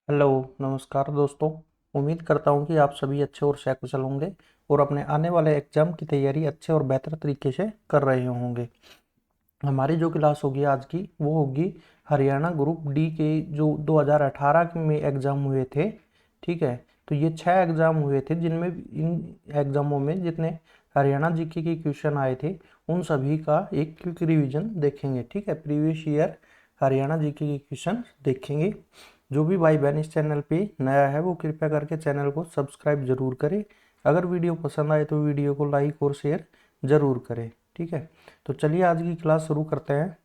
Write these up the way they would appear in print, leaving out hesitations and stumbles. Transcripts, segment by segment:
Hello. नमस्कार दोस्तों। उम्मीद करता हूँ कि आप सभी अच्छे और सकुशल होंगे और अपने आने वाले एग्जाम की तैयारी अच्छे और बेहतर तरीके से कर रहे होंगे। हमारी जो क्लास होगी आज की वो होगी हरियाणा ग्रुप डी के जो 2018 में एग्ज़ाम हुए थे। ठीक है, तो ये 6 एग्ज़ाम हुए थे जिनमें इन एग्ज़ामों में जितने हरियाणा जीके के क्वेश्चन आए थे उन सभी का एक क्विक रिवीजन देखेंगे। ठीक है, प्रीवियस ईयर हरियाणा जीके के क्वेश्चन देखेंगे। जो भी भाई बहन इस चैनल पे नया है वो कृपया करके चैनल को सब्सक्राइब जरूर करें। अगर वीडियो पसंद आए तो वीडियो को लाइक और शेयर जरूर करें। ठीक है, तो चलिए आज की क्लास शुरू करते हैं।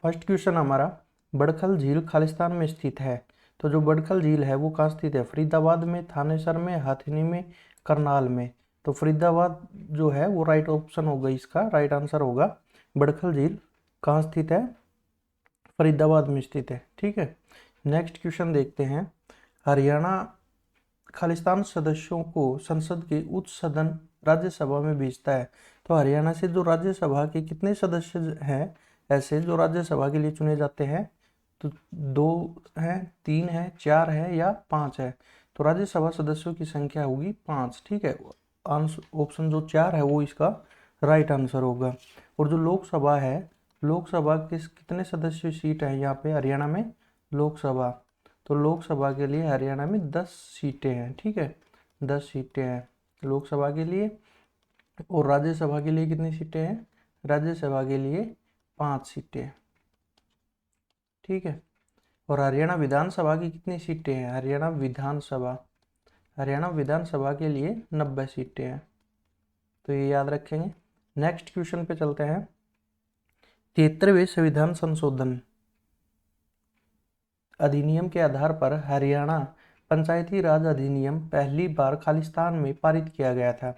फर्स्ट क्वेश्चन हमारा, बड़खल झील खालिस्तान में स्थित है। तो जो बड़खल झील है वो कहाँ स्थित है? फरीदाबाद में, थानेसर में, हथिनी में, करनाल में। तो फरीदाबाद जो है वो राइट ऑप्शन होगा, इसका राइट आंसर होगा। बड़खल झील कहाँ स्थित है? फरीदाबाद में स्थित है। ठीक है, नेक्स्ट क्वेश्चन देखते हैं। हरियाणा खालिस्तान सदस्यों को संसद के उच्च सदन राज्यसभा में भेजता है। तो हरियाणा से जो राज्यसभा के कितने सदस्य हैं ऐसे जो राज्यसभा के लिए चुने जाते हैं? तो 2 हैं, 3 हैं, 4 है या 5 है? तो राज्यसभा सदस्यों की संख्या होगी 5। ठीक है, ऑप्शन जो 4 है वो इसका राइट आंसर होगा। और जो लोकसभा है, लोकसभा कितने सदस्य सीट है यहाँ पे हरियाणा में? लोकसभा, तो लोकसभा के लिए हरियाणा में 10 सीटें हैं। ठीक है, 10 सीटें हैं लोकसभा के लिए। और राज्यसभा के लिए कितनी सीटें हैं? राज्यसभा के लिए 5 सीटें। ठीक है, और हरियाणा विधानसभा की कितनी सीटें हैं? हरियाणा विधानसभा के लिए 90 सीटें हैं। तो ये याद रखेंगे। नेक्स्ट क्वेश्चन पे चलते हैं। 73वें संविधान संशोधन अधिनियम के आधार पर हरियाणा पंचायती राज अधिनियम पहली बार खालिस्तान में पारित किया गया था।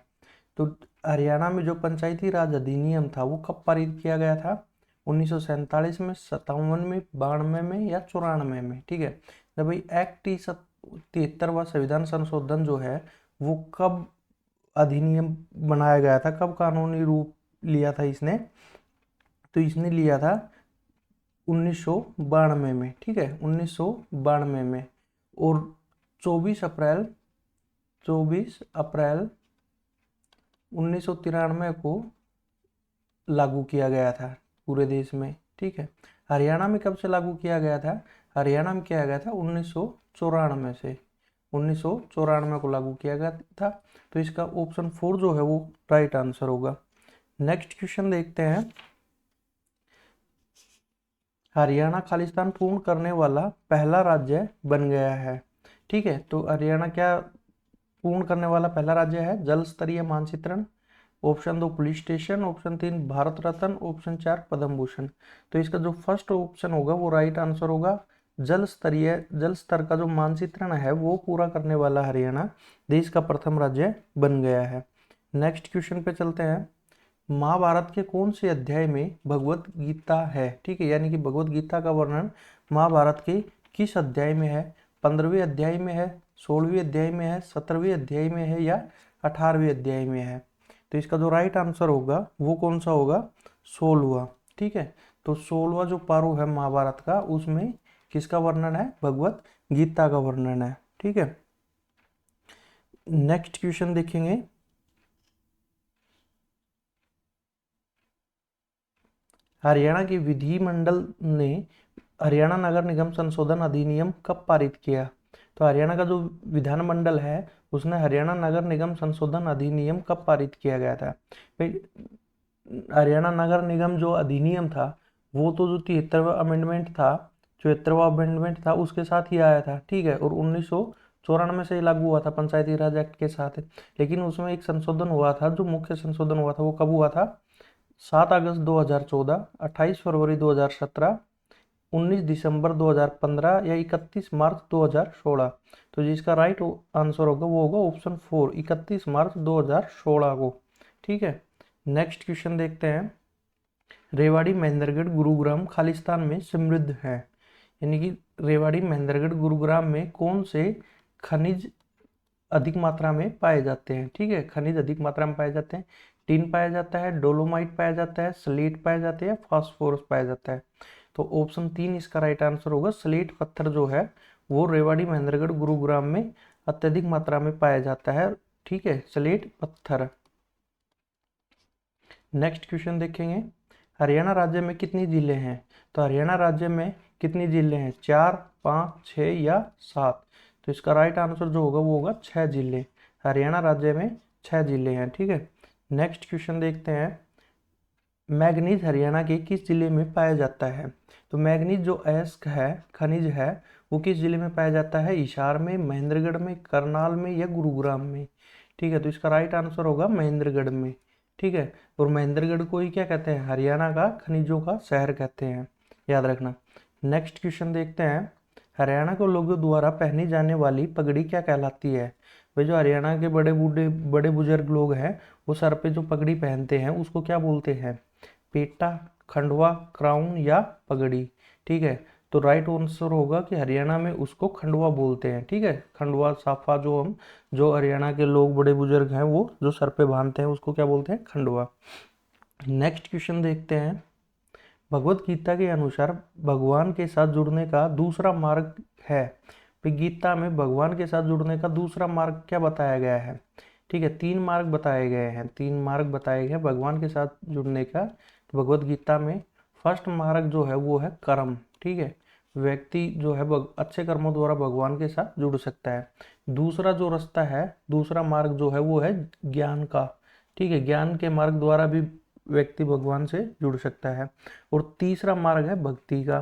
तो हरियाणा में जो पंचायती राज अधिनियम था वो कब पारित किया गया था? 1947 में, 57 में, 92 में या 94 में? ठीक है, जब भाई एक्ट 73वां संविधान संशोधन जो है वो कब अधिनियम बनाया गया था, कब कानूनी रूप लिया था इसने? तो इसने लिया था 1992 में। ठीक है, 1992 में। और 24 अप्रैल 1993 को लागू किया गया था पूरे देश में। ठीक है, हरियाणा में कब से लागू किया गया था? हरियाणा में किया गया था 1994 से, 1994 को लागू किया गया था। तो इसका ऑप्शन 4 जो है वो राइट आंसर होगा। नेक्स्ट क्वेश्चन देखते हैं। हरियाणा खालिस्तान पूर्ण करने वाला पहला राज्य बन गया है। ठीक है, तो हरियाणा क्या पूर्ण करने वाला पहला राज्य है? जल स्तरीय मानचित्रण, option 2 police station, option 3 Bharat Ratna, option 4 Padma Bhushan. तो इसका जो फर्स्ट ऑप्शन होगा वो राइट आंसर होगा। जल स्तर का जो मानचित्रण है वो पूरा करने वाला हरियाणा देश का प्रथम राज्य बन गया है। नेक्स्ट क्वेश्चन पे चलते हैं। महाभारत के कौन से अध्याय में भगवत गीता है? ठीक है, यानी कि भगवत गीता का वर्णन महाभारत के किस अध्याय में है? 15वें अध्याय में है, 16वें अध्याय में है, 17वें अध्याय में है या 18वें अध्याय में है? तो इसका जो राइट आंसर होगा वो कौन सा होगा? 16वां। ठीक है, तो 16वां जो पारो है महाभारत का उसमें किसका वर्णन है? भगवत गीता का वर्णन है। ठीक है, नेक्स्ट क्वेश्चन देखेंगे। हरियाणा के विधिमंडल ने हरियाणा नगर निगम संशोधन अधिनियम कब पारित किया? तो हरियाणा का जो विधानमंडल है उसने हरियाणा नगर निगम संशोधन अधिनियम कब पारित किया गया था? भाई, हरियाणा नगर निगम जो अधिनियम था वो तो जो 73वां अमेंडमेंट था उसके साथ ही आया था। ठीक है, और 1994 से लागू हुआ था पंचायती राज एक्ट के साथ। लेकिन उसमें एक संशोधन हुआ था, जो मुख्य संशोधन हुआ था वो कब हुआ था? 7 अगस्त 2014, 28 फरवरी 2017, 19 दिसंबर 2015 या 31 मार्च 2016। तो जिसका राइट आंसर होगा वो होगा ऑप्शन 4, 31 मार्च 2016 को। ठीक है, नेक्स्ट क्वेश्चन देखते हैं। रेवाड़ी महेंद्रगढ़ गुरुग्राम खालिस्तान में समृद्ध है। यानी कि रेवाड़ी महेंद्रगढ़ गुरुग्राम में कौन से खनिज अधिक मात्रा में पाए जाते हैं? ठीक है, खनिज अधिक मात्रा में पाए जाते हैं। टिन पाया जाता है, डोलोमाइट पाया जाता है, स्लेट पाया जाता है या फास्फोरस पाया जाता है? तो ऑप्शन 3 इसका राइट आंसर होगा। स्लेट पत्थर जो है वो रेवाड़ी, महेंद्रगढ़, गुरुग्राम में अत्यधिक मात्रा में पाया जाता है। ठीक है, स्लेट पत्थर। नेक्स्ट क्वेश्चन देखेंगे, हरियाणा राज्य में कितनी जिले हैं? तो हरियाणा राज्य में कितनी जिले हैं? 4, 5, 6 या 7? तो इसका राइट आंसर जो होगा वो होगा 6 जिले। हरियाणा राज्य में 6 जिले हैं। ठीक है, नेक्स्ट क्वेश्चन देखते हैं, मैग्नीज हरियाणा के किस जिले में पाया जाता है? तो मैग्नीज जो अयस्क है, खनिज है, वो किस जिले में पाया जाता है? हिसार में, महेंद्रगढ़ में, करनाल में या गुरुग्राम में? ठीक है, तो इसका राइट आंसर होगा महेंद्रगढ़ में। ठीक है, और महेंद्रगढ़ को ही क्या कहते हैं? हरियाणा का खनिजों का शहर कहते हैं, याद रखना। नेक्स्ट क्वेश्चन देखते हैं, हरियाणा के लोगों द्वारा पहनी जाने वाली पगड़ी क्या कहलाती है? भाई जो हरियाणा के बड़े बुजुर्ग लोग हैं वो सर पे जो पगड़ी पहनते हैं उसको क्या बोलते हैं? पेटा, खंडवा, क्राउन या पगड़ी? ठीक है, तो राइट आंसर होगा कि हरियाणा में उसको खंडवा बोलते हैं। ठीक है, खंडवा साफा जो हरियाणा के लोग बड़े बुजुर्ग हैं वो जो सर पे बांधते हैं उसको क्या बोलते हैं? खंडवा। नेक्स्ट क्वेश्चन देखते हैं, भगवत गीता के अनुसार भगवान के साथ जुड़ने का दूसरा मार्ग है? तो गीता में भगवान के साथ जुड़ने का दूसरा मार्ग क्या बताया गया है? ठीक है, 3 मार्ग बताए गए हैं, 3 मार्ग बताए गए भगवान के साथ जुड़ने का। तो भगवत गीता में फर्स्ट मार्ग जो है वो है कर्म। ठीक है, व्यक्ति जो है अच्छे कर्मों द्वारा भगवान के साथ जुड़ सकता है। दूसरा जो रास्ता है, दूसरा मार्ग जो है वो है ज्ञान का। ठीक है, ज्ञान के मार्ग द्वारा भी व्यक्ति भगवान से जुड़ सकता है। और तीसरा मार्ग है भक्ति का।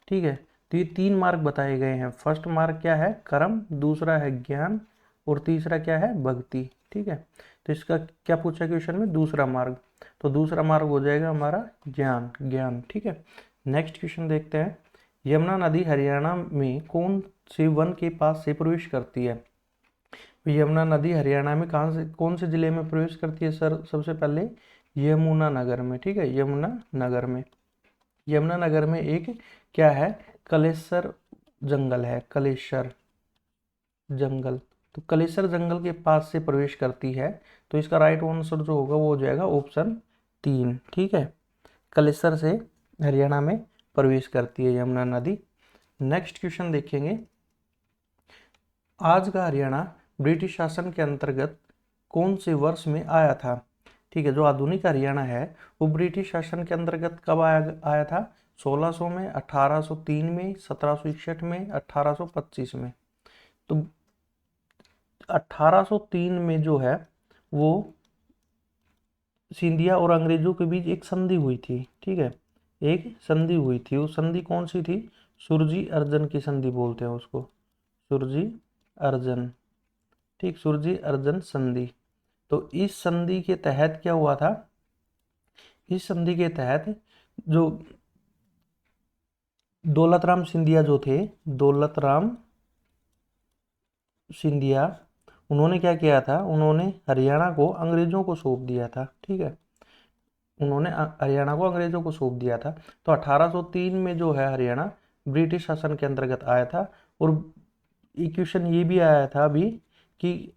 ठीक है, तो ये 3 मार्ग बताए गए हैं। फर्स्ट मार्ग क्या है? कर्म, दूसरा है ज्ञान, और तीसरा क्या है? भक्ति। ठीक है, तो इसका क्या पूछा क्वेश्चन में? दूसरा मार्ग, तो दूसरा मार्ग हो जाएगा हमारा ज्ञान। ठीक है, नेक्स्ट क्वेश्चन देखते हैं, यमुना नदी हरियाणा में कौन से वन के पास से प्रवेश करती है? यमुना नदी हरियाणा में कहाँ से, कौन से जिले में प्रवेश करती है सर? सबसे पहले यमुनानगर में। ठीक है, यमुनानगर में। यमुनानगर में एक क्या है? कलेसर जंगल है, कलेसर जंगल। तो कलेसर जंगल के पास से प्रवेश करती है। तो इसका राइट आंसर जो होगा वो हो जाएगा ऑप्शन 3। ठीक है, कलेसर से हरियाणा में प्रवेश करती है यमुना नदी। नेक्स्ट क्वेश्चन देखेंगे, आज का हरियाणा ब्रिटिश शासन के अंतर्गत कौन से वर्ष में आया था? ठीक है, जो आधुनिक हरियाणा है वो ब्रिटिश शासन के अंतर्गत कब आया था? 1600 में, 1803 में, 1761 में, 1825 में? तो 1803 में जो है वो सिंधिया और अंग्रेजों के बीच एक संधि हुई थी। ठीक है, एक संधि हुई थी, वो संधि कौन सी थी? सुरजी अर्जन की संधि बोलते हैं उसको, सुरजी अर्जन। ठीक, सुरजी अर्जन संधि। तो इस संधि के तहत क्या हुआ था? इस संधि के तहत जो दौलतराम सिंधिया जो थे, दौलतराम सिंधिया, उन्होंने क्या किया था? उन्होंने हरियाणा को अंग्रेजों को सौंप दिया था। ठीक है, उन्होंने हरियाणा को अंग्रेजों को सौंप दिया था। तो 1803 में जो है हरियाणा ब्रिटिश शासन के अंतर्गत आया था। और क्वेश्चन ये भी आया था अभी कि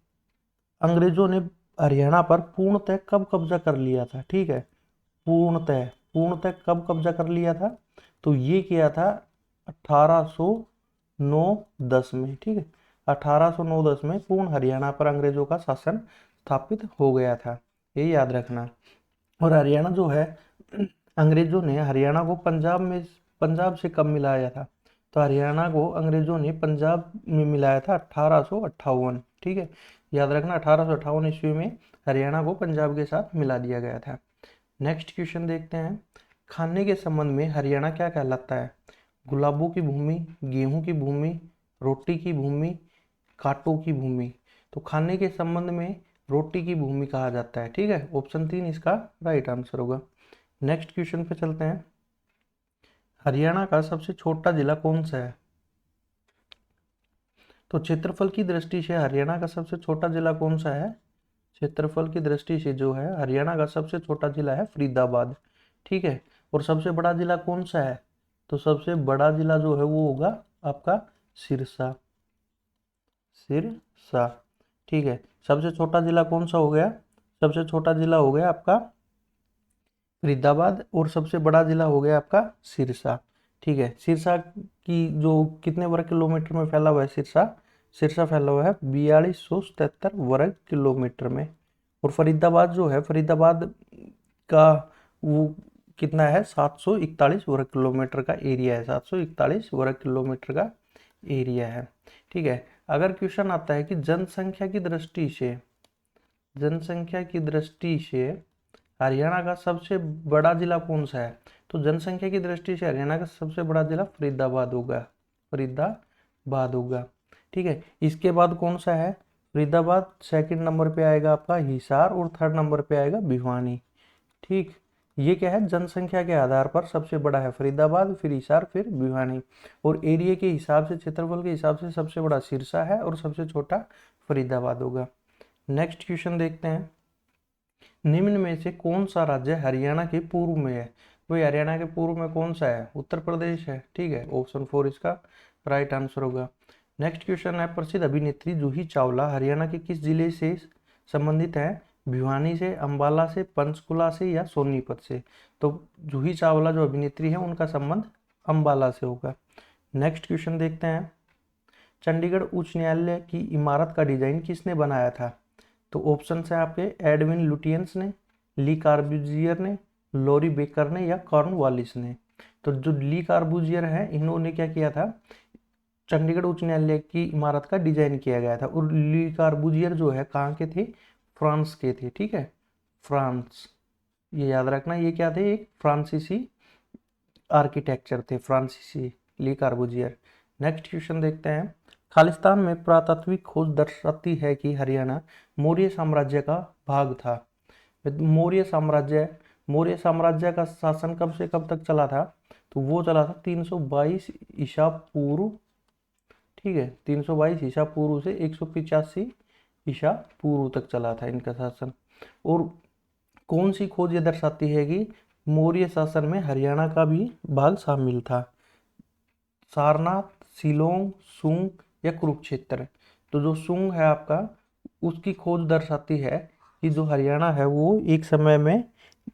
अंग्रेजों ने हरियाणा पर पूर्णतः कब कब्जा कर लिया था? ठीक है, पूर्णतः कब कब्जा कर लिया था? तो ये किया था 1809-10 में। ठीक है, 1809-10 में पूर्ण हरियाणा पर अंग्रेजों का शासन स्थापित हो गया था, ये याद रखना। और हरियाणा जो है अंग्रेजों ने हरियाणा को पंजाब से कब मिलाया था? तो हरियाणा को अंग्रेजों ने पंजाब में मिलाया था 1858। ठीक है, याद रखना 1858 ईस्वी में हरियाणा को पंजाब के साथ मिला दिया गया था। नेक्स्ट क्वेश्चन देखते हैं, खाने के संबंध में हरियाणा क्या कहलाता है? गुलाबों की भूमि, गेहूं की भूमि, रोटी की भूमि, कांटों की भूमि? तो खाने के संबंध में रोटी की भूमि कहा जाता है। ठीक है, ऑप्शन 3 इसका राइट आंसर होगा। नेक्स्ट क्वेश्चन पे चलते हैं, हरियाणा का सबसे छोटा जिला कौन सा है? तो क्षेत्रफल की दृष्टि से हरियाणा का सबसे छोटा जिला कौन सा है? क्षेत्रफल की दृष्टि से जो है हरियाणा का सबसे छोटा जिला है फरीदाबाद। ठीक है, और सबसे बड़ा जिला कौन सा है? तो सबसे बड़ा जिला जो है वो होगा आपका सिरसा। सिरसा। ठीक है, सबसे छोटा जिला कौन सा हो गया? सबसे छोटा जिला हो गया आपका फरीदाबाद, और सबसे बड़ा जिला हो गया आपका सिरसा। ठीक है। सिरसा की जो कितने वर्ग किलोमीटर में फैला हुआ है सिरसा, सिरसा फैला हुआ है 4277 वर्ग किलोमीटर में। और फरीदाबाद जो है, फरीदाबाद का वो कितना है, 741 वर्ग किलोमीटर का एरिया है, 741 वर्ग किलोमीटर का एरिया है। ठीक है। अगर क्वेश्चन आता है कि जनसंख्या की दृष्टि से, जनसंख्या की दृष्टि से हरियाणा का सबसे बड़ा जिला कौन सा है, तो जनसंख्या की दृष्टि से हरियाणा का सबसे बड़ा जिला फरीदाबाद होगा, फरीदाबाद होगा। ठीक है। इसके बाद कौन सा है, फरीदाबाद, सेकंड नंबर पे आएगा आपका हिसार और थर्ड नंबर पे आएगा भिवानी। ठीक। ये क्या है, जनसंख्या के आधार पर सबसे बड़ा है फरीदाबाद, फिर हिसार, फिर भिवानी। और एरिया के हिसाब से, क्षेत्रफल के हिसाब से सबसे बड़ा सिरसा है और सबसे छोटा फरीदाबाद होगा। नेक्स्ट क्वेश्चन देखते हैं, निम्न में से कौन सा राज्य हरियाणा के पूर्व में है। वही हरियाणा के पूर्व में कौन सा है, उत्तर प्रदेश है। ठीक है, ऑप्शन 4 इसका राइट आंसर होगा। नेक्स्ट क्वेश्चन है, प्रसिद्ध अभिनेत्री जूही चावला हरियाणा के किस जिले से संबंधित है, भिवानी से, अंबाला से, पंचकुला से या सोनीपत से। तो जूही चावला जो अभिनेत्री है उनका संबंध अंबाला से होगा। नेक्स्ट क्वेश्चन देखते हैं, चंडीगढ़ उच्च न्यायालय की इमारत का डिजाइन किसने बनाया था। तो ऑप्शन है आपके एडविन लुटियंस ने, ली कार्बूजियर ने, लॉरी बेकर ने या कॉर्नवालिस ने। तो जो ली कार्बूजियर है इन्होंने क्या किया था, चंडीगढ़ उच्च न्यायालय की इमारत का डिजाइन किया गया था। और ली कार्बूजियर जो है कहाँ के थे, फ्रांस के थे। ठीक है, फ्रांस, ये याद रखना, ये क्या थे, एक फ्रांसीसी आर्किटेक्चर थे, फ्रांसीसी ली कार्बूजियर। नेक्स्ट क्वेश्चन देखते हैं, खालिस्तान में पुरातात्विक खोज दर्शाती है कि हरियाणा मौर्य साम्राज्य का भाग था। मौर्य साम्राज्य, मौर्य साम्राज्य का शासन कब से कब तक चला था, तो वो चला था 322 ईसा पूर्व। ठीक है, 322 ईसा पूर्व से 185 ईसा पूर्व तक चला था इनका शासन। और कौन सी खोज ये दर्शाती है कि मौर्य शासन में हरियाणा का भी भाग शामिल था, सारनाथ, शिलोंग, सुंग या कुरुक्षेत्र। तो जो सुंग है आपका, उसकी खोज दर्शाती है कि जो हरियाणा है वो एक समय में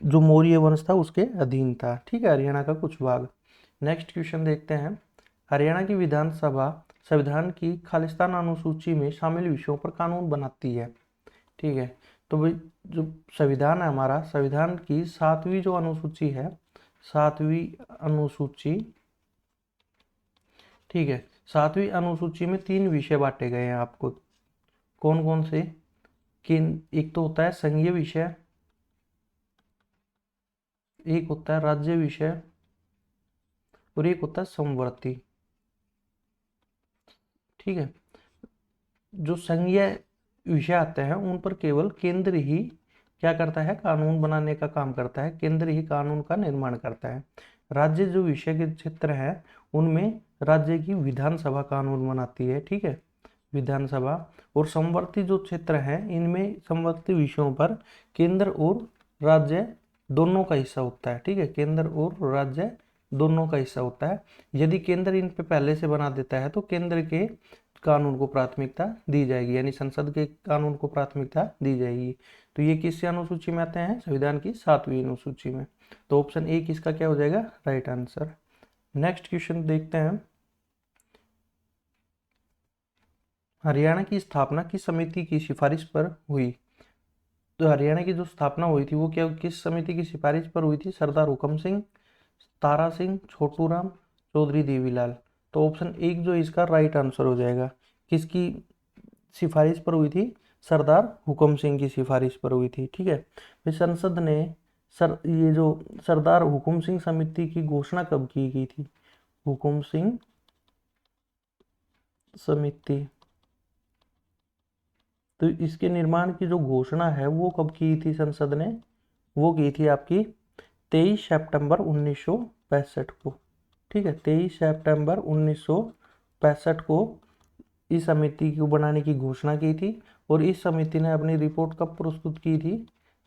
जो मौर्य वंश था उसके अधीन था। ठीक है, हरियाणा का कुछ भाग। नेक्स्ट क्वेश्चन देखते हैं, हरियाणा की विधानसभा संविधान की खालिस्तान अनुसूची में शामिल विषयों पर कानून बनाती है। ठीक है, तो भाई जो संविधान है हमारा, संविधान की 7वीं जो अनुसूची है, 7वीं अनुसूची, ठीक है, 7वीं अनुसूची में 3 विषय बांटे गए हैं आपको। कौन कौन से, किन, एक तो होता है संघीय विषय, एक होता है राज्य विषय और एक होता है समवर्ती। ठीक है, जो संघीय विषय आते हैं उन पर केवल केंद्र ही क्या करता है, कानून बनाने का काम करता है, केंद्र ही कानून का निर्माण करता है। राज्य जो विषय के क्षेत्र है उनमें राज्य की विधानसभा कानून बनाती है। ठीक है, विधानसभा। और समवर्ती जो क्षेत्र है इनमें समवर्ती विषयों पर केंद्र और राज्य दोनों का हिस्सा होता है। ठीक है, केंद्र और राज्य दोनों का हिस्सा होता है। यदि केंद्र इन पे पहले से बना देता है तो केंद्र के कानून को प्राथमिकता दी जाएगी, यानी संसद के कानून को प्राथमिकता दी जाएगी। तो ये किस अनुसूची में आते हैं, संविधान की 7वीं अनुसूची में। तो ऑप्शन ए किसका क्या हो जाएगा, राइट आंसर। नेक्स्ट क्वेश्चन देखते हैं, हरियाणा की स्थापना किस समिति की सिफारिश पर हुई। तो हरियाणा की जो स्थापना हुई थी वो क्या, किस समिति की सिफारिश पर हुई थी, सरदार हुकम सिंह, तारा सिंह, छोटू राम, चौधरी देवीलाल। तो ऑप्शन एक जो इसका राइट आंसर हो जाएगा, किसकी सिफारिश पर हुई थी, सरदार हुकम सिंह की सिफारिश पर हुई थी। ठीक है, फिर संसद ने ये जो सरदार हुकम सिंह समिति की घोषणा कब की गई थी, हुकम सिंह समिति, तो इसके निर्माण की जो घोषणा है वो कब की थी संसद ने, वो की थी आपकी 23 सितंबर 1965 को। ठीक है, 23 सितंबर 1965 को इस समिति को बनाने की घोषणा की थी। और इस समिति ने अपनी रिपोर्ट कब प्रस्तुत की थी,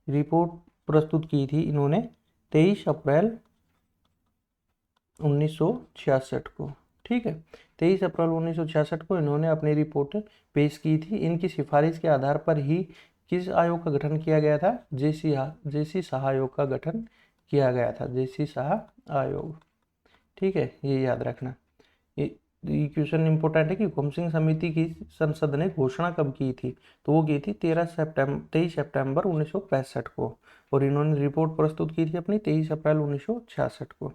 रिपोर्ट प्रस्तुत की थी इन्होंने 23 अप्रैल 1966 को। ठीक है, 23 अप्रैल 1966 को इन्होंने अपनी रिपोर्ट पेश की थी। इनकी सिफारिश के आधार पर ही किस आयोग का गठन किया गया था, जेसी शाह आयोग का गठन किया गया था, जेसी शाह आयोग। ठीक है, ये याद रखना। ये क्वेश्चन इंपॉर्टेंट है कि हुकुम सिंह समिति की संसद ने घोषणा कब की थी, तो वो की थी 23 सितंबर 1965 को, और इन्होंने रिपोर्ट प्रस्तुत की थी अपनी 23 अप्रैल 1966 को।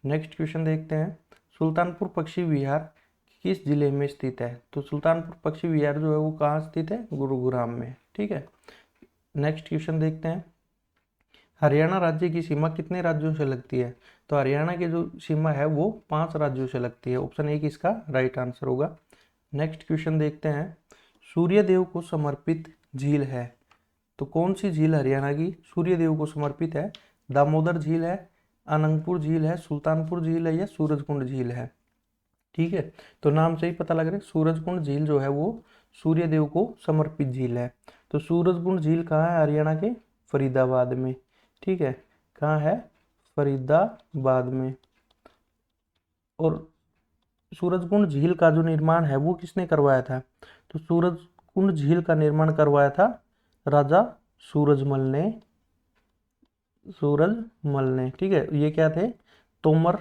नेक्स्ट क्वेश्चन देखते हैं, सुल्तानपुर पक्षी विहार किस जिले में स्थित है, तो सुल्तानपुर पक्षी विहार जो है वो कहाँ स्थित है, गुरुग्राम में। ठीक है, नेक्स्ट क्वेश्चन देखते हैं, हरियाणा राज्य की सीमा कितने राज्यों से लगती है, तो हरियाणा की जो सीमा है वो 5 राज्यों से लगती है। ऑप्शन 1 इसका राइट आंसर होगा। नेक्स्ट क्वेश्चन देखते हैं, सूर्यदेव को समर्पित झील है, तो कौन सी झील हरियाणा की सूर्यदेव को समर्पित है, दामोदर झील है, अनंगपुर झील है, सुल्तानपुर झील है, या सूरजकुंड झील है। ठीक है, तो नाम से ही पता लग रहा है सूरजकुंड झील जो है वो सूर्यदेव को समर्पित झील है। तो सूरजकुंड झील कहाँ है, हरियाणा के फरीदाबाद में। ठीक है, कहाँ है, फरीदाबाद में। और सूरजकुंड झील का जो निर्माण है वो किसने करवाया था, तो सूरजकुंड झील का निर्माण करवाया था राजा सूरजमल ने। सूरजमल ने, ठीक है, ये क्या थे, तोमर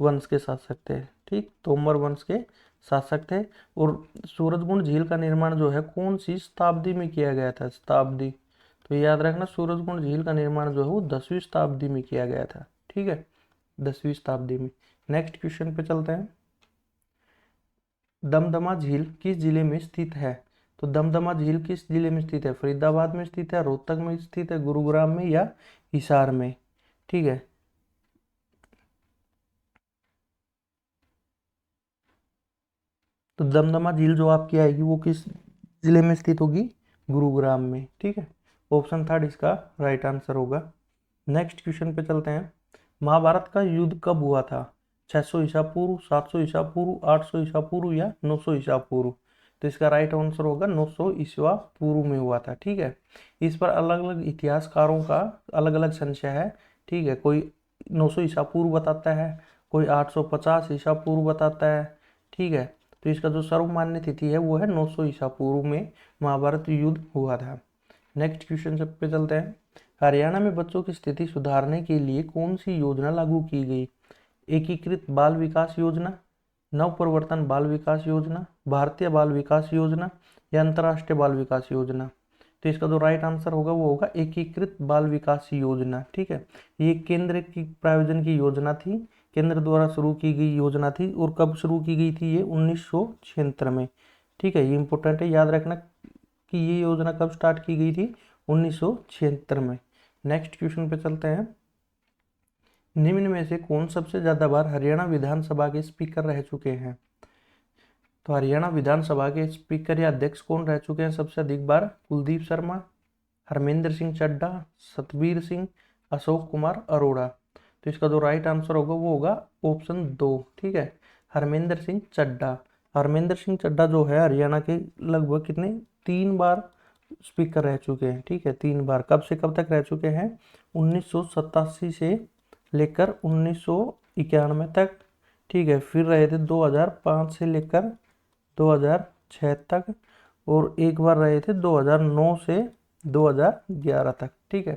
वंश के शासक थे। ठीक, तोमर वंश के शासक थे। और सूरजकुंड झील का निर्माण जो है कौन सी शताब्दी में किया गया था, शताब्दी, तो याद रखना सूरजकुंड झील का निर्माण जो है वो 10वीं शताब्दी में किया गया था। ठीक है, 10वीं शताब्दी में। नेक्स्ट क्वेश्चन पे चलते हैं, दमदमा झील किस जिले में स्थित है, तो दमदमा झील किस जिले में स्थित है, फरीदाबाद में स्थित है, रोहतक में स्थित है, गुरुग्राम में, या हिसार में। ठीक है, तो दमदमा झील जो आपकी आएगी वो किस जिले में स्थित होगी, गुरुग्राम में। ठीक है, ऑप्शन 3 इसका राइट आंसर होगा। नेक्स्ट क्वेश्चन पे चलते हैं, महाभारत का युद्ध कब हुआ था, 600 ईसा पूर्व, 700 ईसा पूर्व, 800 ईसा पूर्व, या 900 ईसा पूर्व। तो इसका राइट आंसर होगा 900 ईसा पूर्व में हुआ था। ठीक है, इस पर अलग अलग इतिहासकारों का अलग अलग संशय है। ठीक है, कोई 900 ईसा पूर्व बताता है, कोई 850 ईसा पूर्व बताता है। ठीक है, तो इसका जो सर्वमान्य तिथि है वो है 900 ईसा पूर्व में महाभारत युद्ध हुआ था। नेक्स्ट क्वेश्चन पे चलते हैं, हरियाणा में बच्चों की स्थिति सुधारने के लिए कौन सी योजना लागू की गई, एकीकृत बाल विकास योजना, नव प्रवर्तन बाल विकास योजना, भारतीय बाल विकास योजना, या अंतर्राष्ट्रीय बाल विकास योजना। तो इसका जो राइट आंसर होगा वो होगा एकीकृत बाल विकास योजना। ठीक है, ये केंद्र की प्रायोजन की योजना थी, केंद्र द्वारा शुरू की गई योजना थी। और कब शुरू की गई थी, ये 1976 में। ठीक है, ये इंपॉर्टेंट है, याद रखना कि ये योजना कब स्टार्ट की गई थी, 1976 में। नेक्स्ट क्वेश्चन पे चलते हैं, निम्न में से कौन सबसे ज्यादा बार हरियाणा विधानसभा के स्पीकर रह चुके हैं, तो हरियाणा विधानसभा के स्पीकर या अध्यक्ष कौन रह चुके हैं सबसे अधिक बार, कुलदीप शर्मा, हरमिंदर सिंह चड्ढा, सतबीर सिंह, अशोक कुमार अरोड़ा। तो इसका जो राइट आंसर होगा वो होगा ऑप्शन 2। ठीक है, हरमिंदर सिंह चड्ढा। हरमिंदर सिंह चड्ढा जो है हरियाणा के लगभग कितने 3 बार स्पीकर रह चुके हैं। ठीक है, 3 बार, कब से कब तक रह चुके हैं, 1987 से लेकर 1991 तक। ठीक है, फिर रहे थे 2005 से लेकर 2006 तक, और एक बार रहे थे 2009 से 2011 तक। ठीक है,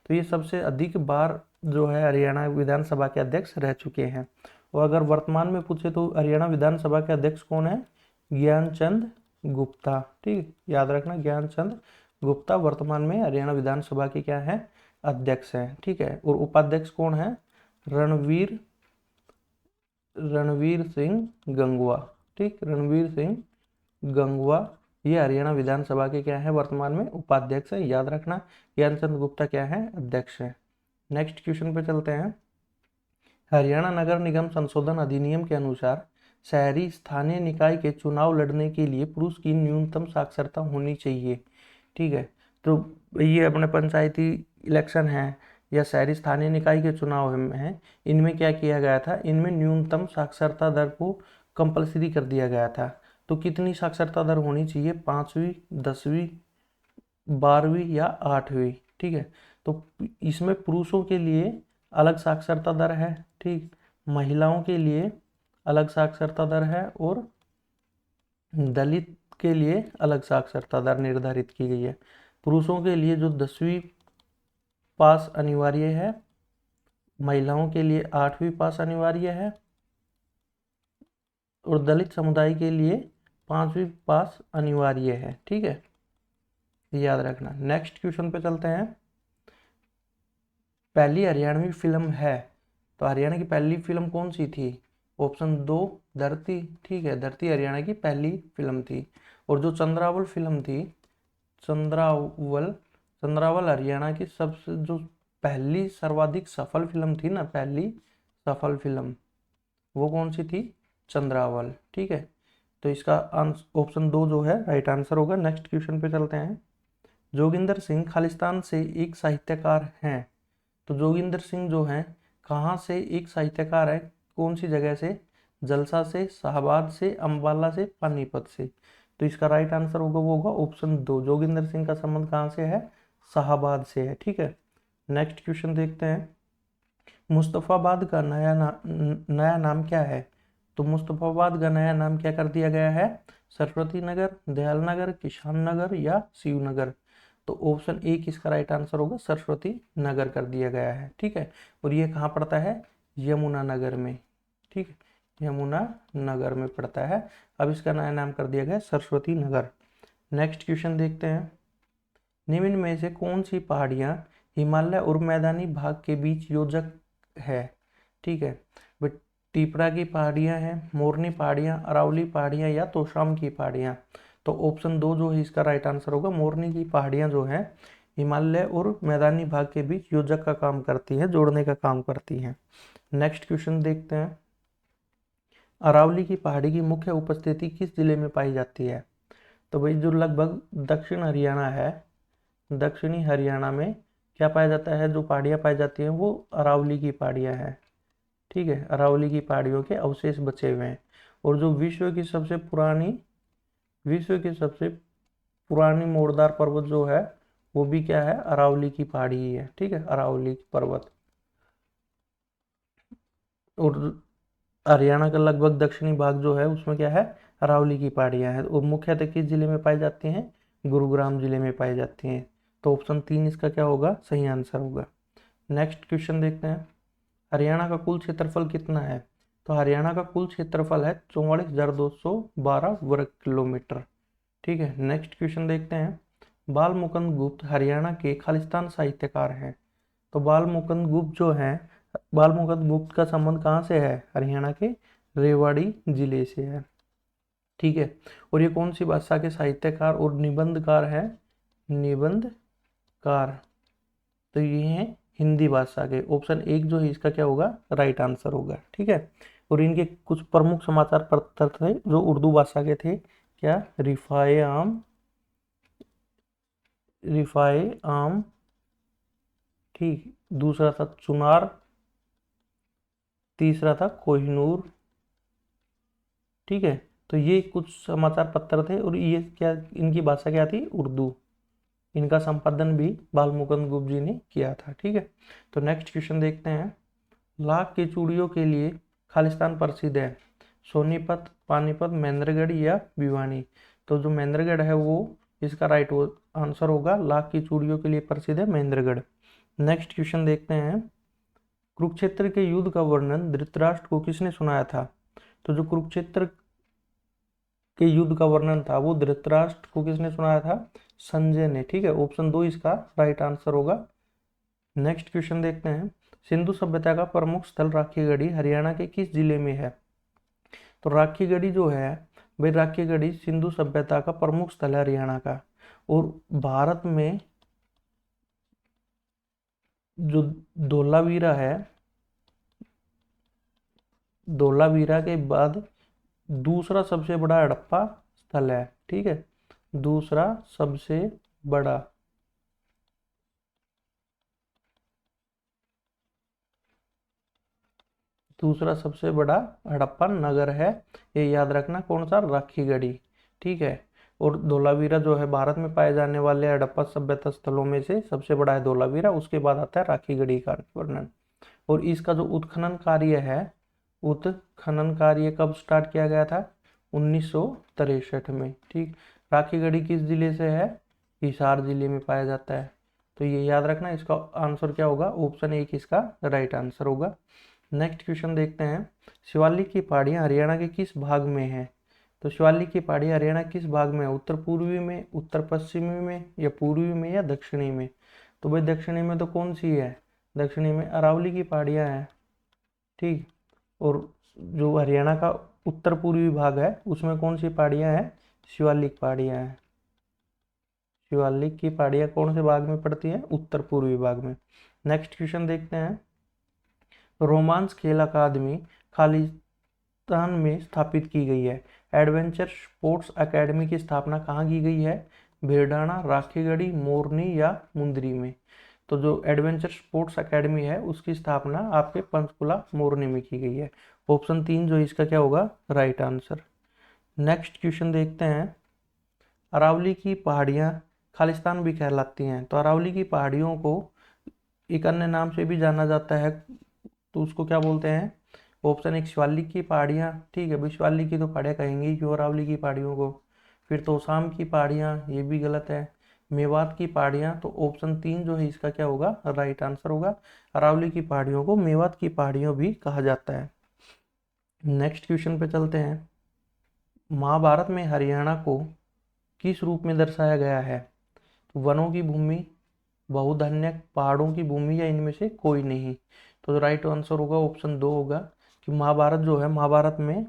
तो ये सबसे अधिक बार जो है हरियाणा विधानसभा के अध्यक्ष रह चुके हैं। और अगर वर्तमान में पूछे तो हरियाणा विधानसभा के अध्यक्ष कौन है, ज्ञानचंद गुप्ता। ठीक, याद रखना ज्ञानचंद गुप्ता वर्तमान में हरियाणा विधानसभा के क्या है, अध्यक्ष हैं। ठीक है, और उपाध्यक्ष कौन है, रणवीर रणवीर सिंह गंगवा। ठीक, रणवीर सिंह गंगवा, ये हरियाणा विधानसभा के क्या है, वर्तमान में उपाध्यक्ष है। याद रखना ज्ञानचंद गुप्ता क्या है, अध्यक्ष है। नेक्स्ट क्वेश्चन पे चलते हैं, हरियाणा नगर निगम संशोधन अधिनियम के अनुसार शहरी स्थानीय निकाय के चुनाव लड़ने के लिए पुरुष की न्यूनतम साक्षरता होनी चाहिए। ठीक है, तो ये अपने पंचायती इलेक्शन है या शहरी स्थानीय निकाय के चुनाव हैं, इनमें क्या किया गया था, इनमें न्यूनतम साक्षरता दर को कंपलसरी कर दिया गया था। तो कितनी साक्षरता दर होनी चाहिए, 5वीं, 10वीं, 12वीं, या 8वीं। ठीक है, तो इसमें पुरुषों के लिए अलग साक्षरता दर है, ठीक, महिलाओं के लिए अलग साक्षरता दर है, और दलित के लिए अलग साक्षरता दर निर्धारित की गई है। पुरुषों के लिए जो 10वीं पास अनिवार्य है, महिलाओं के लिए 8वीं पास अनिवार्य है और दलित समुदाय के लिए 5वीं पास अनिवार्य है। ठीक है, याद रखना। नेक्स्ट क्वेश्चन पे चलते हैं। पहली हरियाणवी फिल्म है, तो हरियाणा की पहली फिल्म कौन सी थी? ऑप्शन 2 धरती। ठीक है, धरती हरियाणा की पहली फिल्म थी। और जो चंद्रावल फिल्म थी, चंद्रावल चंद्रावल हरियाणा की सबसे जो पहली सर्वाधिक सफल फिल्म थी ना, पहली सफल फिल्म, वो कौन सी थी? चंद्रावल। ठीक है, तो इसका ऑप्शन 2 जो है राइट आंसर होगा। नेक्स्ट क्वेश्चन पे चलते हैं। जोगिंदर सिंह खालिस्तान से एक साहित्यकार हैं, तो जोगिंदर सिंह जो हैं कहाँ से एक साहित्यकार है, कौन सी जगह से? जलसा से, शाहबाद से, अम्बाला से, पानीपत से। तो इसका राइट आंसर होगा वो होगा ऑप्शन 2। जोगिंदर सिंह का संबंध कहाँ से है? शाहबाद से है। ठीक है, नेक्स्ट क्वेश्चन देखते हैं। मुस्तफाबाद का नया नाम क्या है? तो मुस्तफाबाद का नया नाम क्या कर दिया गया है? सरस्वती नगर, दयाल नगर, किसान नगर या शिवनगर। तो ऑप्शन ए किसका राइट आंसर होगा? सरस्वती नगर कर दिया गया है। ठीक है, और ये कहाँ पड़ता है? यमुना नगर में। ठीक है, यमुना नगर में पड़ता है। अब इसका नया नाम कर दिया गया सरस्वती नगर। नेक्स्ट क्वेश्चन देखते हैं। निम्न में से कौन सी पहाड़ियाँ हिमालय और मैदानी भाग के बीच योजक है? ठीक है, बट टिपरा की पहाड़ियाँ हैं, मोरनी पहाड़ियाँ, अरावली पहाड़ियाँ या तोशाम की पहाड़ियाँ। तो ऑप्शन 2 जो है इसका राइट आंसर होगा। मोरनी की पहाड़ियाँ जो हैं हिमालय और मैदानी भाग के बीच योजक का काम करती हैं, जोड़ने का काम करती हैं। नेक्स्ट क्वेश्चन देखते हैं। अरावली की पहाड़ी की मुख्य उपस्थिति किस जिले में पाई जाती है? तो भाई जो लगभग दक्षिण हरियाणा है, दक्षिणी हरियाणा में क्या पाया जाता है? जो पहाड़ियाँ पाई जाती हैं वो अरावली की पहाड़ियाँ हैं। ठीक है, अरावली की पहाड़ियों के अवशेष बचे हुए हैं। और जो विश्व की सबसे पुरानी मोड़दार पर्वत जो है वो भी क्या है? अरावली की पहाड़ी ही है। ठीक है, अरावली पर्वत। और हरियाणा का लगभग दक्षिणी भाग जो है उसमें क्या है? अरावली की पहाड़ियाँ हैं। और मुख्यतः किस जिले में पाई जाती हैं? गुरुग्राम जिले में पाई जाती हैं। तो ऑप्शन 3 इसका क्या होगा? सही आंसर होगा। नेक्स्ट क्वेश्चन देखते हैं। हरियाणा का कुल क्षेत्रफल कितना है? तो हरियाणा का कुल क्षेत्रफल है 44,212 वर्ग किलोमीटर। ठीक है, नेक्स्ट क्वेश्चन देखते हैं। बाल मुकुंद गुप्त हरियाणा के खालिस्तान साहित्यकार हैं, तो बाल मुकुंद गुप्त जो हैं, बाल मुकुंद गुप्त का संबंध कहाँ से है? हरियाणा के रेवाड़ी जिले से है। ठीक है, और ये कौन सी भाषा के साहित्यकार और निबंधकार हैं? निबंधकार, तो ये हैं हिंदी भाषा के। ऑप्शन 1 जो है इसका क्या होगा? राइट आंसर होगा। ठीक है, और इनके कुछ प्रमुख समाचार पत्र थे जो उर्दू भाषा के थे। क्या? रिफाए आम, ठीक, दूसरा था चुनार, तीसरा था कोहिनूर। ठीक है, तो ये कुछ समाचार पत्र थे और ये क्या, इनकी भाषा क्या थी? उर्दू। इनका संपादन भी बाल मुकुंद गुप्त जी ने किया था। ठीक है, तो नेक्स्ट क्वेश्चन देखते हैं। लाख की चूड़ियों के लिए खालिस्तान प्रसिद्ध है, सोनीपत, पानीपत, महेंद्रगढ़ या भिवानी। तो जो महेंद्रगढ़ है वो इसका राइट आंसर होगा। लाख की चूड़ियों के लिए प्रसिद्ध है महेंद्रगढ़। नेक्स्ट क्वेश्चन देखते हैं। कुरुक्षेत्र के युद्ध का वर्णन धृतराष्ट्र को किसने सुनाया था? तो जो कुरुक्षेत्र के युद्ध का वर्णन था वो धृतराष्ट्र को किसने सुनाया था? संजय ने। ठीक है, ऑप्शन 2 इसका राइट आंसर होगा। नेक्स्ट क्वेश्चन देखते हैं। सिंधु सभ्यता का प्रमुख स्थल राखीगढ़ी हरियाणा के किस जिले में है? तो राखीगढ़ी जो है भाई, राखीगढ़ी सिंधु सभ्यता का प्रमुख स्थल है हरियाणा का। और भारत में जो धोलावीरा है, धोलावीरा के बाद दूसरा सबसे बड़ा हड़प्पा स्थल है। ठीक है, दूसरा सबसे बड़ा, दूसरा सबसे बड़ा हड़प्पा नगर है। ये याद रखना, कौन सा? राखीगढ़ी। ठीक है, और धोलावीरा जो है भारत में पाए जाने वाले हड़प्पा सभ्यता स्थलों में से सबसे बड़ा है धोलावीरा, उसके बाद आता है राखीगढ़ी का वर्णन। और इसका जो उत्खनन कार्य है, उत्खनन कार्य कब स्टार्ट किया गया था? 1963 में। ठीक, राखीगढ़ी किस जिले से है? हिसार जिले में पाया जाता है। तो ये याद रखना, इसका आंसर क्या होगा, ऑप्शन 1 इसका राइट आंसर होगा। नेक्स्ट क्वेश्चन देखते हैं, शिवालिक की पहाड़ियाँ हरियाणा के किस भाग में हैं? तो शिवालिक की पहाड़ियाँ हरियाणा किस भाग में है? उत्तर पूर्वी में, उत्तर पश्चिमी में, या पूर्वी में, या दक्षिणी में? तो भाई दक्षिणी में तो कौन सी है? दक्षिणी में अरावली की पहाड़ियाँ हैं, ठीक। और जो हरियाणा का उत्तर पूर्वी भाग है उसमें कौन सी पहाड़ियाँ हैं? शिवालिक पहाड़ियाँ हैं। शिवालिक की पहाड़ियाँ कौन से भाग में पड़ती हैं? उत्तर पूर्वी भाग में। नेक्स्ट क्वेश्चन देखते हैं, रोमांस खेल अकादमी खालिस्तान में स्थापित की गई है। एडवेंचर स्पोर्ट्स एकेडमी की स्थापना कहाँ की गई है? भेड़ाना, राखीगढ़ी, मोरनी, या मुंदरी में? तो जो एडवेंचर स्पोर्ट्स एकेडमी है उसकी स्थापना आपके पंचकुला मोरनी में की गई है। ऑप्शन 3 जो इसका क्या होगा, राइट आंसर। नेक्स्ट क्वेश्चन देखते हैं, अरावली की पहाड़ियाँ खालिस्तान भी कहलाती हैं, तो अरावली की पहाड़ियों को एक अन्य नाम से भी जाना जाता है, तो उसको क्या बोलते हैं? ऑप्शन 1 शिवालिक की पहाड़ियाँ, ठीक है भाई, शिवालिक की तो पहाड़ियाँ कहेंगे क्यों अरावली की पहाड़ियों को। फिर तोशाम की पहाड़ियाँ, ये भी गलत है। मेवात की पहाड़ियाँ, तो ऑप्शन 3 जो है इसका क्या होगा, राइट आंसर होगा। अरावली की पहाड़ियों को मेवात की पहाड़ियों भी कहा जाता है। नेक्स्ट क्वेश्चन पे चलते हैं, महाभारत में हरियाणा को किस रूप में दर्शाया गया है? तो वनों की भूमि, बहुधान्य, पहाड़ों की भूमि, या इनमें से कोई नहीं? तो राइट आंसर होगा ऑप्शन 2 होगा, कि महाभारत जो है, महाभारत में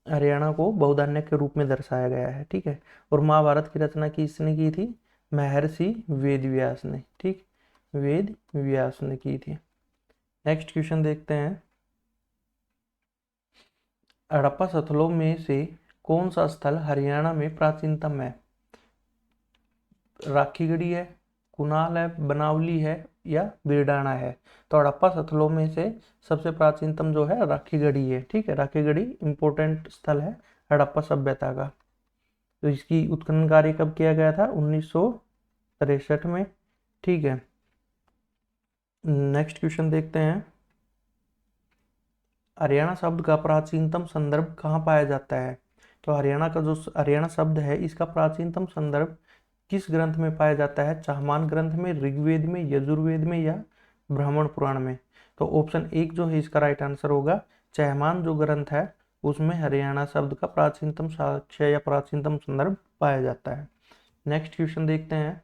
हरियाणा को बहुधान्य के रूप में दर्शाया गया है, ठीक है। और महाभारत की रचना किसने की थी? महर्षि वेद व्यास ने, ठीक, वेद व्यास ने की थी। नेक्स्ट क्वेश्चन देखते हैं, हड़प्पा स्थलों में से कौन सा स्थल हरियाणा में प्राचीनतम है? राखीगढ़ी है, कुनाल है, बनावली है, या बीरडाना है? तो हड़प्पा स्थलों में से सबसे प्राचीनतम जो है राखीगढ़ी है, ठीक है। राखीगढ़ी इंपॉर्टेंट स्थल है हड़प्पा सभ्यता का। तो इसकी उत्खनन कार्य कब किया गया था? 1963 में, ठीक है। नेक्स्ट क्वेश्चन देखते हैं, हरियाणा शब्द का प्राचीनतम संदर्भ कहाँ पाया जाता है? तो हरियाणा का जो हरियाणा शब्द है इसका प्राचीनतम संदर्भ किस ग्रंथ में पाया जाता है? चाहमान ग्रंथ में, ऋग्वेद में, यजुर्वेद में, या ब्राह्मण पुराण में? तो ऑप्शन 1 जो है इसका राइट आंसर होगा। चाहमान जो ग्रंथ है उसमें हरियाणा शब्द का प्राचीनतम साक्ष्य या प्राचीनतम संदर्भ पाया जाता है। नेक्स्ट क्वेश्चन देखते हैं,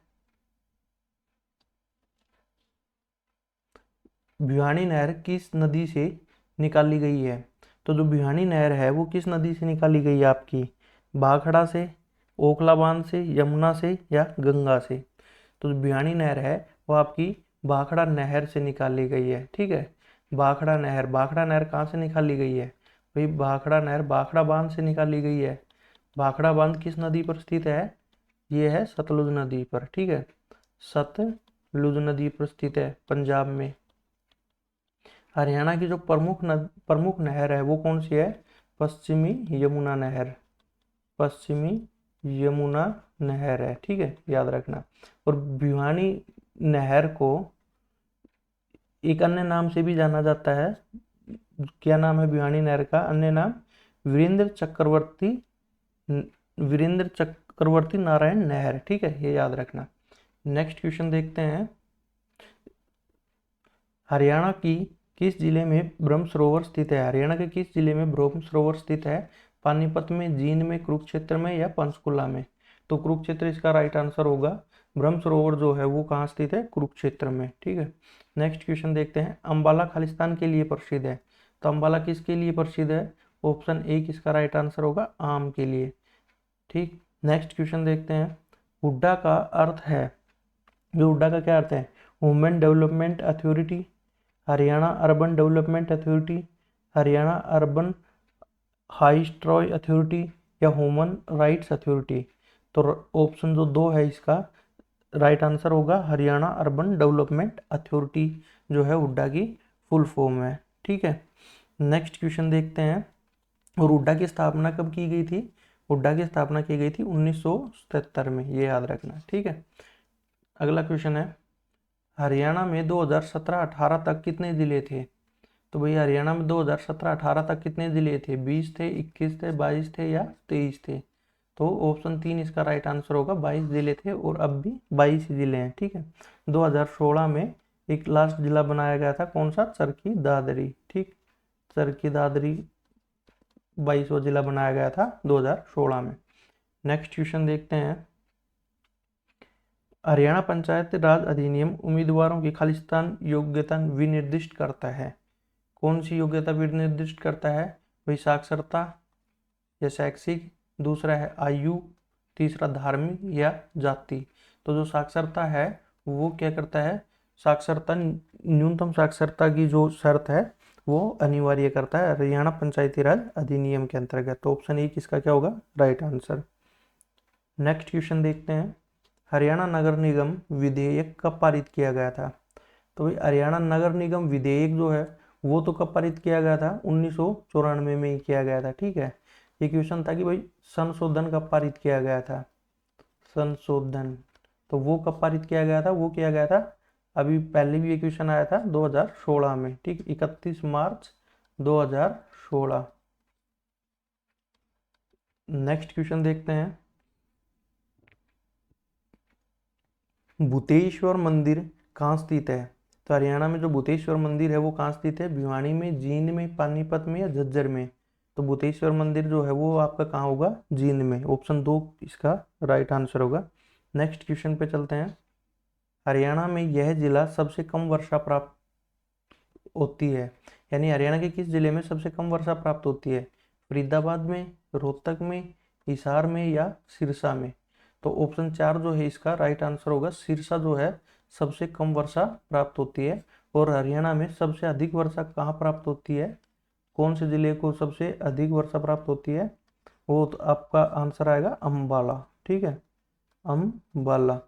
भिवानी नहर किस नदी से निकाली गई है? तो जो भिवानी नहर है वो किस नदी से निकाली गई है आपकी? भाखड़ा से, ओखला बांध से, यमुना से, या गंगा से? तो जो भिवानी नहर है वो आपकी भाखड़ा नहर से निकाली गई है, ठीक है। भाखड़ा नहर, भाखड़ा नहर कहाँ से निकाली गई है भाई? भाखड़ा नहर भाखड़ा बांध से निकाली गई है। भाखड़ा बांध किस नदी पर स्थित है? ये है सतलुज नदी पर, ठीक है, सतलुज नदी पर स्थित है पंजाब में। हरियाणा की जो प्रमुख नहर है वो कौन सी है? पश्चिमी यमुना नहर, पश्चिमी यमुना नहर है, ठीक है, याद रखना। और भिवानी नहर को एक अन्य नाम से भी जाना जाता है, क्या नाम है भिवानी नहर का अन्य नाम? वीरेंद्र चक्रवर्ती, वीरेंद्र चक्रवर्ती नारायण नहर, ठीक है, ये याद रखना। नेक्स्ट क्वेश्चन देखते हैं, हरियाणा की किस जिले में ब्रह्म सरोवर स्थित है? हरियाणा के किस जिले में ब्रह्म सरोवर स्थित है? पानीपत में, जींद में, कुरुक्षेत्र में, या पंचकुला में? तो कुरुक्षेत्र इसका राइट आंसर होगा। ब्रह्म सरोवर जो है वो कहाँ स्थित है? कुरुक्षेत्र में, ठीक है। नेक्स्ट क्वेश्चन देखते हैं, अंबाला खालिस्तान के लिए प्रसिद्ध है, तो अंबाला किसके लिए प्रसिद्ध है? ऑप्शन 1 इसका राइट आंसर होगा, आम के लिए, ठीक। नेक्स्ट क्वेश्चन देखते हैं, हुड्डा का अर्थ है, जो हुड्डा का क्या अर्थ है? Women development authority, Haryana urban development authority, Haryana urban हाईस्ट्रॉय अथॉरिटी, या ह्यूमन राइट्स अथॉरिटी? तो ऑप्शन जो 2 है इसका राइट आंसर होगा, हरियाणा अर्बन डेवलपमेंट अथॉरिटी जो है हुड्डा की फुल फॉर्म है, ठीक है। नेक्स्ट क्वेश्चन देखते हैं, और हुड्डा की स्थापना कब की गई थी? हुड्डा की स्थापना की गई थी 1977 में, ये याद रखना, ठीक है। अगला क्वेश्चन है, हरियाणा में 2017-18 तक कितने ज़िले थे? तो भैया हरियाणा में 2017-18 तक कितने ज़िले थे? 20 थे, 21 थे, 22 थे, या 23 थे? तो ऑप्शन 3 इसका राइट आंसर होगा। 22 जिले थे और अब भी 22 जिले हैं, ठीक है। 2016 में एक लास्ट जिला बनाया गया था, कौन सा? चरखी दादरी, ठीक। चरखी दादरी 22वां जिला बनाया गया था 2016 में। नेक्स्ट क्वेश्चन देखते हैं। हरियाणा पंचायत राज अधिनियम उम्मीदवारों की खालिस्तान योग्यता विनिर्दिष्ट करता है। कौन सी योग्यता विनिर्दिष्ट करता है भाई? साक्षरता या शैक्षिक, दूसरा है आयु, तीसरा धार्मिक या जाति। तो जो साक्षरता है वो क्या करता है? साक्षरता, न्यूनतम साक्षरता की जो शर्त है वो अनिवार्य करता है हरियाणा पंचायती राज अधिनियम के अंतर्गत। तो ऑप्शन 1 इसका क्या होगा? Right answer. नेक्स्ट क्वेश्चन देखते हैं। हरियाणा नगर निगम विधेयक कब पारित किया गया था? तो भाई हरियाणा नगर निगम विधेयक जो है वो तो कब पारित किया गया था? 1994 में ही किया गया था, ठीक है। ये क्वेश्चन था कि भाई संशोधन कब पारित किया गया था? संशोधन, तो वो कब पारित किया गया था? वो किया गया था, अभी पहले भी ये क्वेश्चन आया था 2016 में, ठीक। 31 मार्च 2016। नेक्स्ट क्वेश्चन देखते हैं। भूतेश्वर मंदिर कहाँ स्थित है? तो हरियाणा में जो भूतेश्वर मंदिर है वो कहाँ स्थित है? भिवानी में, जींद में, पानीपत में या झज्जर में? तो भूतेश्वर मंदिर जो है वो आपका कहाँ होगा? जींद में। ऑप्शन 2 इसका राइट आंसर होगा। नेक्स्ट क्वेश्चन पे चलते हैं। हरियाणा में यह जिला सबसे कम वर्षा प्राप्त होती है, यानी हरियाणा के किस जिले में सबसे कम वर्षा प्राप्त होती है? फरीदाबाद में, रोहतक में, हिसार में या सिरसा में? तो ऑप्शन 4 जो है इसका राइट आंसर होगा। सिरसा जो है सबसे कम वर्षा प्राप्त होती है। और हरियाणा में सबसे अधिक वर्षा कहाँ प्राप्त होती है? कौन से जिले को सबसे अधिक वर्षा प्राप्त होती है? वो तो आपका आंसर आएगा अम्बाला, ठीक है। अम्बाला,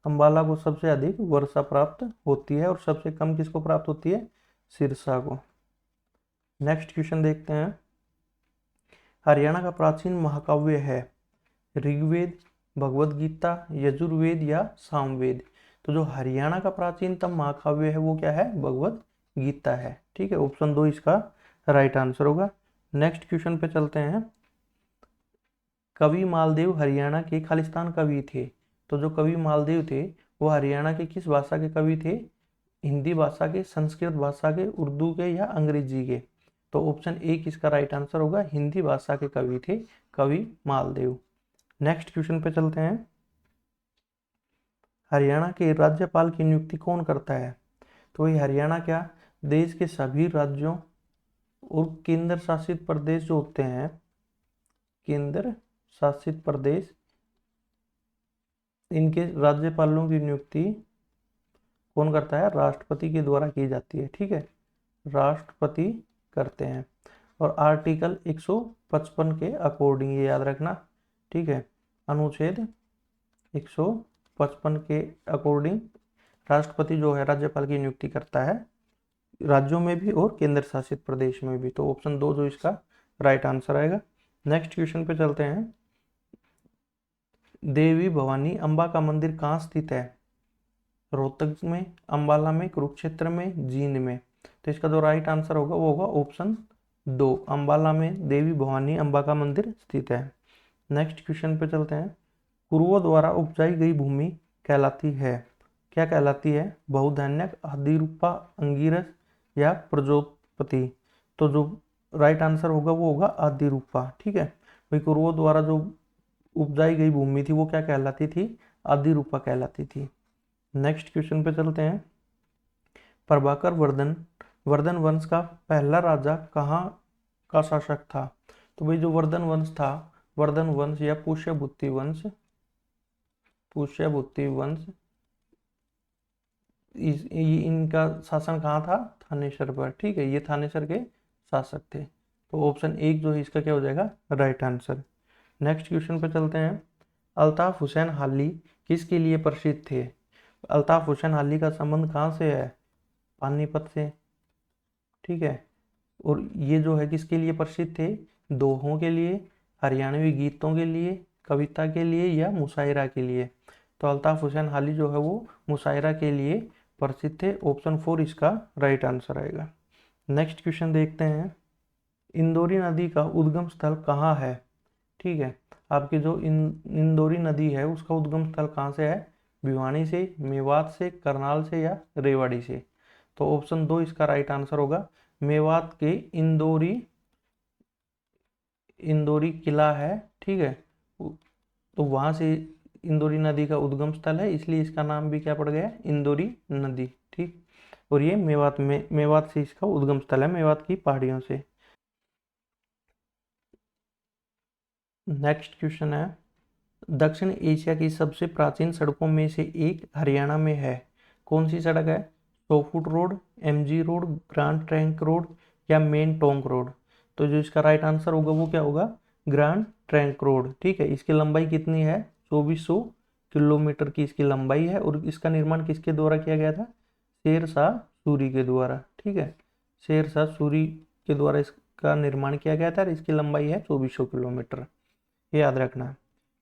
अम्बाला को सबसे अधिक वर्षा प्राप्त होती है और सबसे कम किसको प्राप्त होती है? सिरसा को। नेक्स्ट क्वेश्चन देखते हैं। हरियाणा का प्राचीन महाकाव्य है ऋग्वेद, भगवद गीता, यजुर्वेद या सामवेद? तो जो हरियाणा का प्राचीनतम महाकाव्य है वो क्या है? भगवद गीता है, ठीक है। ऑप्शन 2 इसका राइट आंसर होगा। नेक्स्ट क्वेश्चन पे चलते हैं। कवि मालदेव हरियाणा के खालिस्तान कवि थे। तो जो कवि मालदेव थे वो हरियाणा के किस भाषा के कवि थे? हिंदी भाषा के, संस्कृत भाषा के, उर्दू के या अंग्रेजी के? तो ऑप्शन 1 इसका राइट आंसर होगा। हिंदी भाषा के कवि थे कवि मालदेव। नेक्स्ट क्वेश्चन पे चलते हैं। हरियाणा के राज्यपाल की नियुक्ति कौन करता है? तो ये हरियाणा क्या देश के सभी राज्यों और केंद्र शासित प्रदेश जो होते हैं, केंद्र शासित प्रदेश, इनके राज्यपालों की नियुक्ति कौन करता है? राष्ट्रपति के द्वारा की जाती है, ठीक है। राष्ट्रपति करते हैं। और आर्टिकल 155 के अकॉर्डिंग, ये याद रखना, ठीक है। अनुच्छेद 155 के अकॉर्डिंग राष्ट्रपति जो है राज्यपाल की नियुक्ति करता है, राज्यों में भी और केंद्र शासित प्रदेश में भी। तो ऑप्शन 2 जो इसका राइट आंसर आएगा। नेक्स्ट क्वेश्चन पे चलते हैं। देवी भवानी अम्बा का मंदिर कहाँ स्थित है? रोहतक में, अम्बाला में, कुरुक्षेत्र में, जींद में? तो इसका जो राइट आंसर होगा वो होगा ऑप्शन 2, अम्बाला में देवी भवानी अम्बा का मंदिर स्थित है। नेक्स्ट क्वेश्चन पे चलते हैं। कुरुओं द्वारा उपजाई गई भूमि कहलाती है, क्या कहलाती है? बहुधान्यक, आदिरूपा, अंगीरस या प्रजोत्पत्ति? तो जो राइट आंसर होगा वो होगा आदिरूपा, ठीक है। भाई कुरुओं द्वारा जो उपजाई गई भूमि थी वो क्या कहलाती थी? आदिरूपा कहलाती थी। नेक्स्ट क्वेश्चन पे चलते हैं। प्रभाकर वर्धन वर्धन वंश का पहला राजा कहाँ का शासक था? तो भाई जो वर्धन वंश था, वर्धन वंश या पुष्यभूति वंश, पुष्यभूति वंश, इनका शासन कहाँ था? थानेसर पर, ठीक है। ये थानेसर के शासक थे। तो ऑप्शन 1 जो है इसका क्या हो जाएगा? Right answer. नेक्स्ट क्वेश्चन पे चलते हैं। अल्ताफ हुसैन हाली किसके लिए प्रसिद्ध थे? अल्ताफ हुसैन हाली का संबंध कहाँ से है? पानीपत से, ठीक है। और ये जो है किसके लिए प्रसिद्ध थे? दोहों के लिए, हरियाणवी गीतों के लिए, कविता के लिए या मुशायरा के लिए? तो अल्ताफ हुसैन हाली जो है वो मुशायरा के लिए प्रसिद्ध थे। ऑप्शन 4 इसका राइट आंसर आएगा। नेक्स्ट क्वेश्चन देखते हैं। इंदौरी नदी का उद्गम स्थल कहाँ है? ठीक है। आपकी जो इंदौरी नदी है उसका उद्गम स्थल कहाँ से है? भिवानी से, मेवात से, करनाल से या रेवाड़ी से? तो ऑप्शन 2 इसका राइट आंसर होगा। मेवात के इंदौरी इंदौरी किला है, ठीक है, तो वहां से इंदौरी नदी का उद्गम स्थल है, इसलिए इसका नाम भी क्या पड़ गया? इंदौरी नदी। ठीक। और ये मेवात से इसका उद्गम स्थल है, मेवात की पहाड़ियों से। नेक्स्ट क्वेश्चन है, दक्षिण एशिया की सबसे प्राचीन सड़कों में से एक हरियाणा में है, कौन सी सड़क है? 100 foot road, MG road, grand trunk road या मेन टोंक रोड? तो जो इसका राइट आंसर होगा वो क्या होगा? Grand trunk road. ठीक है। इसकी लंबाई कितनी है? 2400 किलोमीटर की इसकी लंबाई है, और इसका निर्माण किसके द्वारा किया गया था? शेरशाह सूरी के द्वारा। ठीक है, शेरशाह सूरी के द्वारा इसका निर्माण किया गया था, और इसकी लंबाई है 2400 किलोमीटर, ये याद रखना है।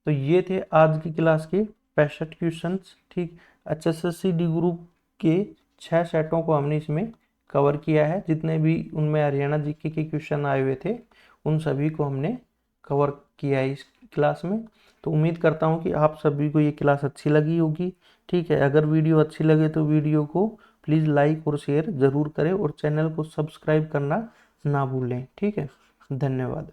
तो ये थे आज की क्लास के 65 क्वेश्चंस। ठीक। HSSC डी ग्रुप के 6 सेटों को हमने इसमें कवर किया है, जितने भी उनमें हरियाणा जीके के क्वेश्चन आए हुए थे उन सभी को हमने कवर किया है इस क्लास में। तो उम्मीद करता हूँ कि आप सभी को ये क्लास अच्छी लगी होगी। ठीक है, अगर वीडियो अच्छी लगे तो वीडियो को प्लीज़ लाइक और शेयर ज़रूर करें, और चैनल को सब्सक्राइब करना ना भूलें। ठीक है, धन्यवाद।